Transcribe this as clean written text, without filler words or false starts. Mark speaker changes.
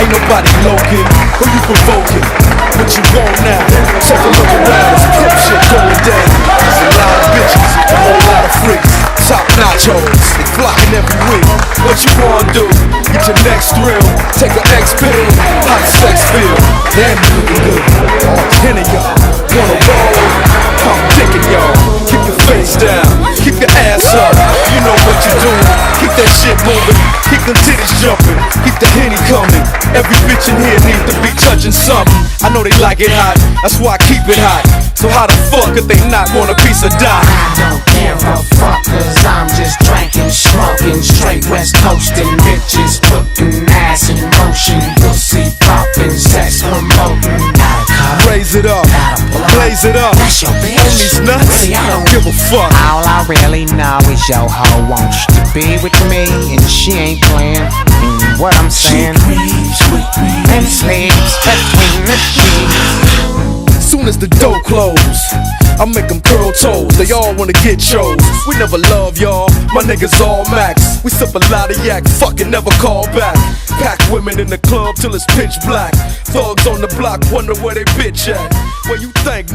Speaker 1: Ain't nobody loking, who you provoking? What you want now? Take a look around, it's crip shit going down. There's a lot of bitches, a whole lot of freaks. Top notch hoes, they flocking every week. What you wanna do? Get your next thrill, take an X pill. How the sex feel? Damn, you looking good. All 10 of y'all wanna roll? I'm kicking y'all. Keep your face down, keep your ass up. You know what you do. Keep that shit moving, keep them titties jumping, keep the Henny coming. Every bitch in here needs to be touching something. I know they like it hot, that's why I keep it hot. So how the fuck could they not want a piece of dot?
Speaker 2: I don't give a fuck, cause I'm just drinking, smoking, straight west coasting, bitches putting ass in motion, pussy popping, sex promoting.
Speaker 1: Raise it up, blaze it up.
Speaker 2: That's your bitch.
Speaker 1: On these nuts,
Speaker 2: Really, I don't
Speaker 1: give a fuck.
Speaker 2: All I really know is your hoe wants to be with me, and she ain't playing. What I'm saying,
Speaker 1: She creeps with me
Speaker 2: and sleeps between the sheets.
Speaker 1: Soon as the door close, I make them curl toes. They all wanna get chose. We never love y'all, my niggas all max. We sip a lot of yak, fucking never call back. Pack women in the club till it's pitch black. Thugs on the block wonder where they bitch at. Where you think, nigga?